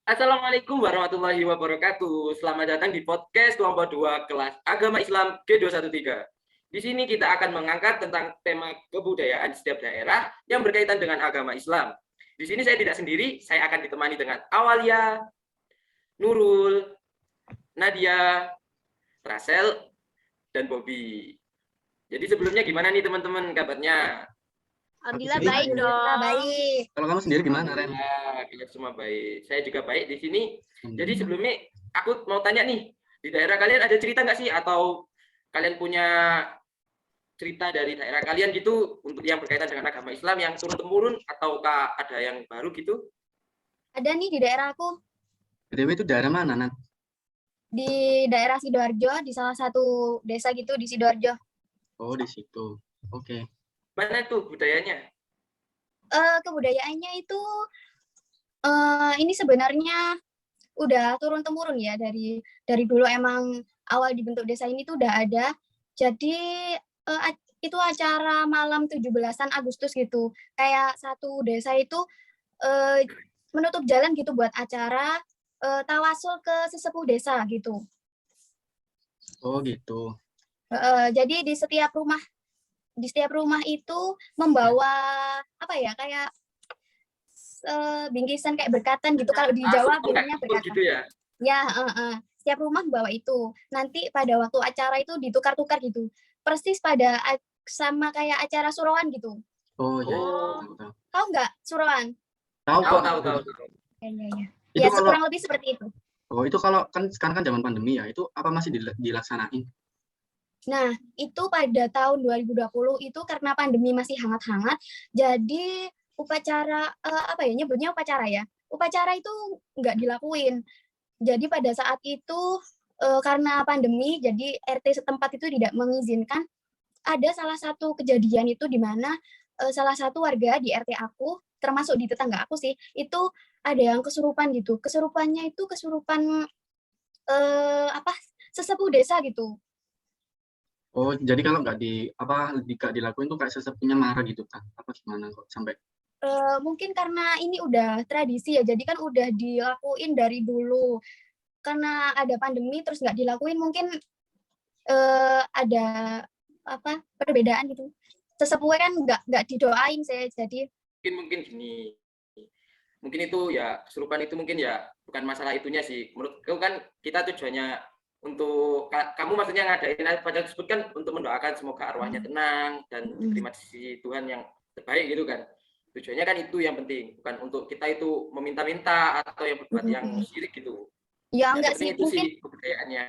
Assalamualaikum warahmatullahi wabarakatuh. Selamat datang di podcast kelompok 2 kelas Agama Islam G213. Di sini kita akan mengangkat tentang tema kebudayaan setiap daerah yang berkaitan dengan agama Islam. Di sini saya tidak sendiri, saya akan ditemani dengan Awalia, Nurul, Nadia, Rasel, dan Bobby. Jadi sebelumnya gimana nih teman-teman kabarnya? Alhamdulillah baik dong. Baik. Kalau kamu sendiri gimana, Ren? Kita semua baik. Saya juga baik di sini. Jadi sebelumnya aku mau tanya nih, di daerah kalian ada cerita nggak sih? Atau kalian punya cerita dari daerah kalian gitu untuk yang berkaitan dengan agama Islam yang turun-temurun ataukah ada yang baru gitu? Ada nih di daerah aku, BTW itu daerah mana, Nat? di daerah Sidoarjo, di salah satu desa gitu di Sidoarjo. Oh, di situ. Oke. Mana tuh budayanya? Kebudayaannya itu ini sebenarnya udah turun-temurun ya dari dulu emang awal dibentuk desa ini tuh udah ada. Jadi itu acara malam 17-an Agustus gitu. Kayak satu desa itu menutup jalan gitu buat acara tawasul ke sesepuh desa gitu. Oh, gitu. Jadi di setiap rumah itu membawa apa ya, kayak bingkisan kayak berkatan gitu. Kalau di Jawa bilangnya berkatan. Gitu ya? Ya, setiap rumah bawa itu. Nanti pada waktu acara itu ditukar-tukar gitu. Persis pada sama kayak acara Surawan gitu. Oh, ya. Tahu nggak Surawan? Tahu. Ya. Itu Ya, kurang lebih seperti itu. Oh, itu kalau kan sekarang kan zaman pandemi ya, itu apa masih dilaksanain? Nah, itu pada tahun 2020 itu karena pandemi masih hangat-hangat, jadi upacara apa ya nyebutnya upacara ya. Upacara itu nggak dilakuin. Jadi pada saat itu karena pandemi, jadi RT setempat itu tidak mengizinkan. Ada salah satu kejadian itu di mana salah satu warga di RT aku, termasuk di tetangga aku sih, itu ada yang kesurupan gitu. Kesurupannya itu kesurupan sesepuh desa gitu. Oh, jadi kalau nggak dilakuin tuh kayak sesepunya marah gitu kan? Apa gimana kok sampai? Mungkin karena ini udah tradisi ya, jadi kan udah dilakuin dari dulu. Karena ada pandemi terus nggak dilakuin, mungkin ada perbedaan gitu. Sesepuhnya kan nggak didoain saya, jadi Mungkin gini. Mungkin itu ya kesurupan itu mungkin ya bukan masalah itunya sih. Menurutku kan kita tujuannya untuk kamu maksudnya ngadain acara tersebut kan untuk mendoakan semoga arwahnya tenang dan terima di sisi Tuhan yang terbaik gitu kan. Tujuannya kan itu yang penting, bukan untuk kita itu meminta-minta atau yang berbuat yang syirik gitu. Ya enggak sih, itu mungkin sih kebudayaannya.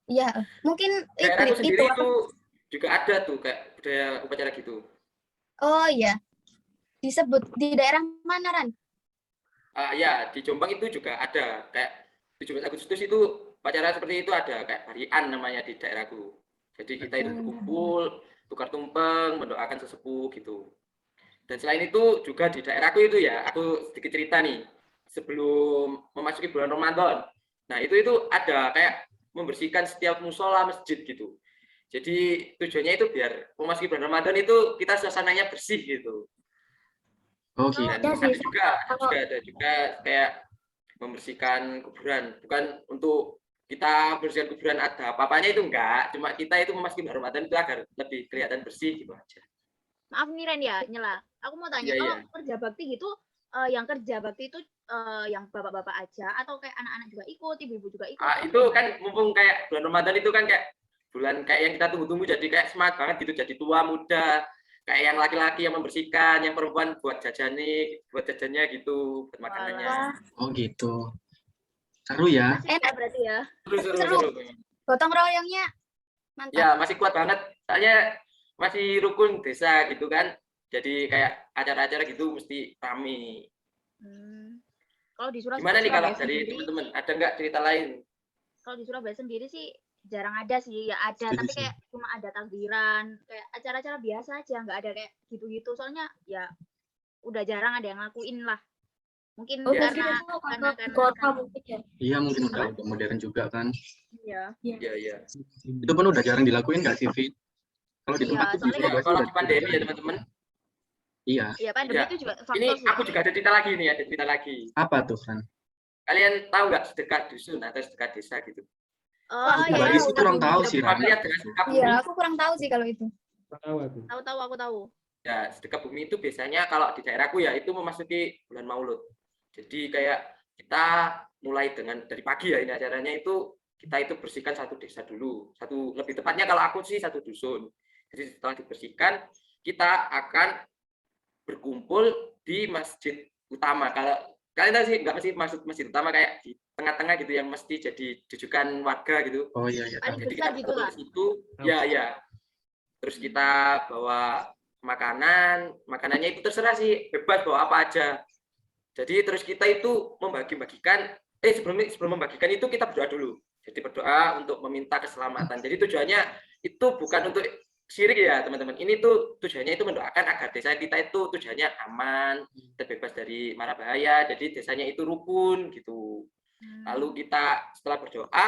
Iya, mungkin Daerahku sendiri itu juga ada tuh kayak budaya upacara gitu. Oh iya, disebut di daerah mana, Ran? Ya di Jombang itu juga ada kayak 17 Agustus itu upacara seperti itu ada kayak barian namanya di daerahku. Jadi kita itu berkumpul, tukar tumpeng, mendoakan sesepuh gitu. Dan selain itu juga di daerahku itu ya, aku sedikit cerita nih. Sebelum memasuki bulan Ramadan. Nah, itu ada kayak membersihkan setiap musola masjid gitu. Jadi tujuannya itu biar memasuki bulan Ramadan itu kita suasananya bersih gitu. Oh, gitu. Dan ada juga kayak membersihkan kuburan, bukan untuk kita bersihkan kuburan ada apa-apanya itu enggak, cuma kita itu memasuki bulan Ramadan itu agar lebih kelihatan bersih gitu aja. Maaf nih Ren ya, nyela. Aku mau tanya, kalau kerja bakti gitu, yang kerja bakti itu yang bapak-bapak aja atau kayak anak-anak juga ikut, ibu-ibu juga ikut? Itu kan mumpung kayak bulan Ramadan itu kan kayak bulan kayak yang kita tunggu-tunggu, jadi kayak semangat banget gitu, jadi tua muda, kayak yang laki-laki yang membersihkan, yang perempuan buat jajannya gitu, buat makanannya. Oh gitu. Seru ya? Enak berarti ya. Seru. Gotong royongnya mantap. Ya masih kuat banget, soalnya masih rukun desa gitu kan, jadi kayak acara-acara gitu mesti rame. Kalau di Surabaya gimana nih kalau dari teman-teman, ada nggak cerita lain? Kalau di Surabaya sendiri sih jarang ada sih, ya ada, tapi kayak cuma ada takbiran, kayak acara-acara biasa aja, nggak ada kayak gitu-gitu. Soalnya ya udah jarang ada yang ngakuin lah. Mungkin karena kota mungkin ya. Iya, mungkin udah modern juga kan. Iya. Itu pun udah jarang dilakuin nggak sih, Fit? Kalau di tempat itu kalau di pandemi ya teman-teman. Iya. Iya, pandemi itu juga faktor. Ini aku juga ada cerita lagi nih, Apa tuh, Fran? Kalian tahu nggak sedekah dusun atau sedekah desa gitu? Oh Aku iya, Bagi tahu, sih kurang tahu sih, Ran. Familiar dengan sedekah Iya, bumi? aku kurang tahu sih kalau itu. Tahu aku. tahu aku tahu. Ya, sedekah bumi itu biasanya kalau di daerahku ya itu memasuki bulan Maulud. Jadi kayak kita mulai dari pagi ya ini acaranya itu kita itu bersihkan satu desa dulu. Lebih tepatnya kalau aku sih satu dusun. Jadi setelah dibersihkan kita akan berkumpul di masjid utama. Kalau kalian tahu sih nggak mesti maksud masjid utama kayak di tengah-tengah gitu yang mesti jadi jujukan warga gitu. Oh iya iya. Paling Jadi besar kita gitu kumpul lah. di situ, ya. Terus kita bawa makanannya itu terserah sih, bebas bawa apa aja. Jadi terus kita itu membagi-bagikan, sebelum membagikan itu kita berdoa dulu. Jadi berdoa untuk meminta keselamatan. Jadi tujuannya itu bukan untuk syirik ya teman-teman. Ini tuh tujuannya itu mendoakan agar desa kita itu tujuannya aman, terbebas dari mara bahaya. Jadi desanya itu rukun gitu. Lalu kita setelah berdoa,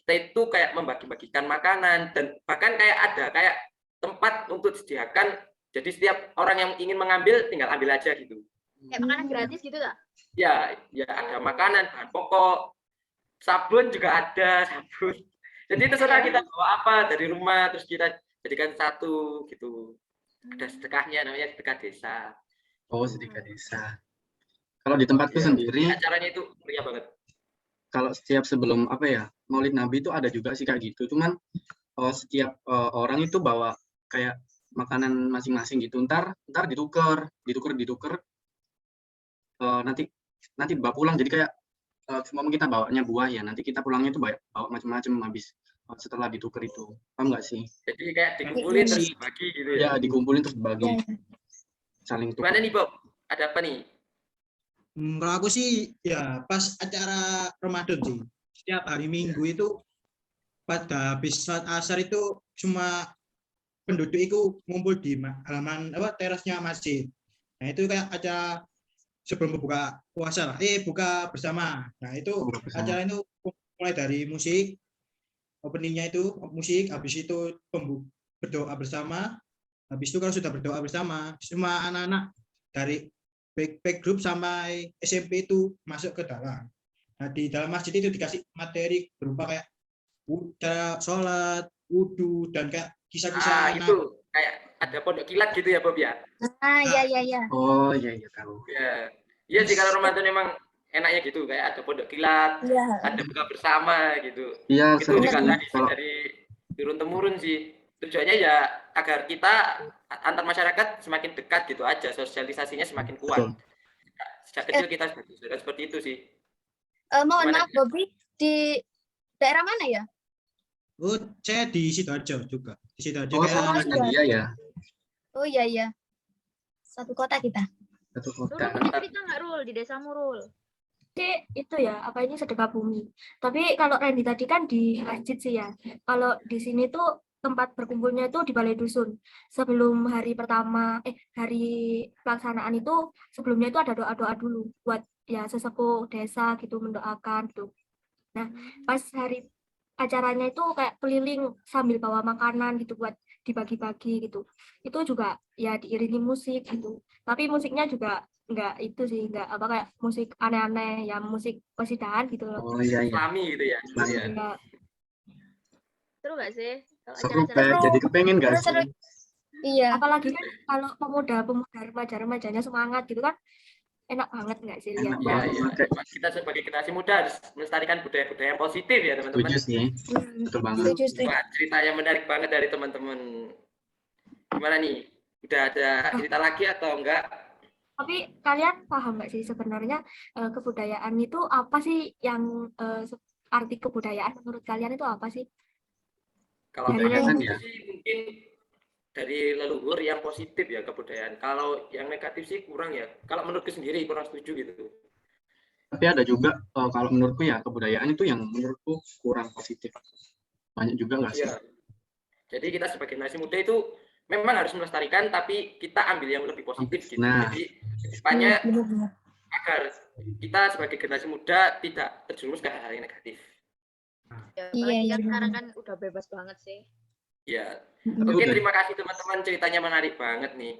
kita itu kayak membagi-bagikan makanan dan bahkan kayak ada kayak tempat untuk disediakan. Jadi setiap orang yang ingin mengambil tinggal ambil aja gitu. Kayak makanan gratis gitu tak? Ya ada makanan, bahan pokok, sabun juga ada, sabun. Jadi terserah kita bawa apa dari rumah, terus kita jadikan satu gitu. Ada sedekahnya, namanya sedekah desa. Oh, sedekah desa. Kalau di tempatku Ya, sendiri, acaranya itu meriah banget. kalau setiap sebelum apa ya, Maulid Nabi itu ada juga sih kayak gitu. Cuman setiap orang itu bawa kayak makanan masing-masing gitu. Ntar ditukar. Nanti bawa pulang. Jadi kayak cuma kita bawanya buah ya. Nanti kita pulangnya itu bawa macam-macam habis setelah ditukar itu. Paham nggak sih? Jadi kayak dikumpulin terus dibagi gitu ya. Ya, dikumpulin terus bagi. Ya. Saling tukar. Gimana nih Bob? Ada apa nih? Kalau aku sih ya pas acara Ramadan sih. Setiap hari Minggu itu pada habis sholat asar itu semua penduduk itu ngumpul di halaman terasnya masjid. Nah itu kayak acara sebelum buka puasa lah, buka bersama. Nah itu Buka bersama. acara itu mulai dari musik, openingnya itu musik, habis itu berdoa bersama. Habis itu kalau sudah berdoa bersama, semua anak-anak dari back group sampai SMP itu masuk ke dalam. Nah di dalam masjid itu dikasih materi berupa kayak cara sholat, wudhu, dan kayak kisah-kisah anak. Itu kayak ada pondok kilat gitu ya Bob ya? Iya. Oh iya tahu. Ya. Iya sih kalau Ramadan memang enaknya gitu, kayak ada pondok kilat, Iya. ada buka bersama gitu. Iya, Itu seru juga sih. tradisi dari turun-temurun sih. Tujuannya ya agar kita antar masyarakat semakin dekat gitu aja, sosialisasinya semakin kuat. Betul. Sejak kecil kita sudah seperti itu sih. Mohon Gimana? maaf Bobby, di daerah mana ya? Oh, saya di Sidoarjo juga. Di Sidoarjo Oh, kayak sama dengan dia ya. Oh iya. Satu kota kita. Satu Rul, kota. punya cerita nggak Rul di desamu Rul? Itu ya apa ini sedekah bumi. Tapi kalau Randy tadi kan di masjid sih ya. Kalau di sini tuh tempat berkumpulnya itu di balai dusun. Sebelum hari pertama hari pelaksanaan itu sebelumnya itu ada doa-doa dulu buat ya sesepuh desa gitu mendoakan gitu. Nah, pas hari acaranya itu kayak keliling sambil bawa makanan gitu buat dibagi-bagi gitu. Itu juga ya diiringi musik gitu. Tapi musiknya juga enggak itu sih, enggak apa kayak musik aneh-aneh, ya musik kosidahan gitu loh. Oh iya. Islami gitu ya. Islami. Iya. Enggak. Seru nggak sih? Kalau Seru, acara-acara Pak. Jadi kepengen nggak sih? Seru. Iya. Apalagi kan kalau pemuda-pemuda remaja-remajanya semangat gitu kan enak banget nggak sih lihat. Enak Iya, banget. iya. Kita sebagai generasi muda harus melestarikan budaya-budaya yang positif ya teman-teman. Setuju sih. Betul banget. Setuju. Wah, cerita yang menarik banget dari teman-teman. Gimana nih? Udah ada cerita lagi atau enggak? Tapi kalian paham nggak sih sebenarnya kebudayaan itu apa sih yang arti kebudayaan menurut kalian itu apa sih? Kalau Dari menurut Randy. aku sih mungkin dari leluhur yang positif ya kebudayaan. Kalau yang negatif sih kurang ya. Kalau menurutku sendiri kurang setuju gitu. Tapi ada juga kalau menurutku ya kebudayaan itu yang menurutku kurang positif. Banyak juga nggak sih? Iya. Jadi kita sebagai generasi muda itu memang harus melestarikan, tapi kita ambil yang lebih positif gitu. Nah. Jadi depannya Benar. agar kita sebagai generasi muda tidak terjerumus ke hal-hal yang negatif. Ya, Iya, apalagi iya, kan sekarang benar. kan udah bebas banget sih. Ya. Seru Oke, deh. terima kasih teman-teman, ceritanya menarik banget nih.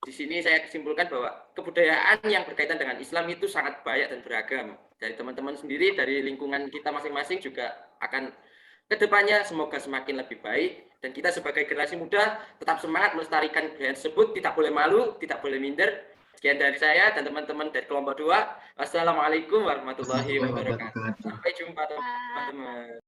di sini saya simpulkan bahwa kebudayaan yang berkaitan dengan Islam itu sangat banyak dan beragam. Dari teman-teman sendiri, dari lingkungan kita masing-masing juga akan kedepannya semoga semakin lebih baik. Dan kita sebagai generasi muda tetap semangat melestarikan budaya tersebut, tidak boleh malu, tidak boleh minder. Sekian dari saya dan teman-teman dari kelompok 2. Wassalamualaikum warahmatullahi wabarakatuh. Sampai jumpa teman-teman.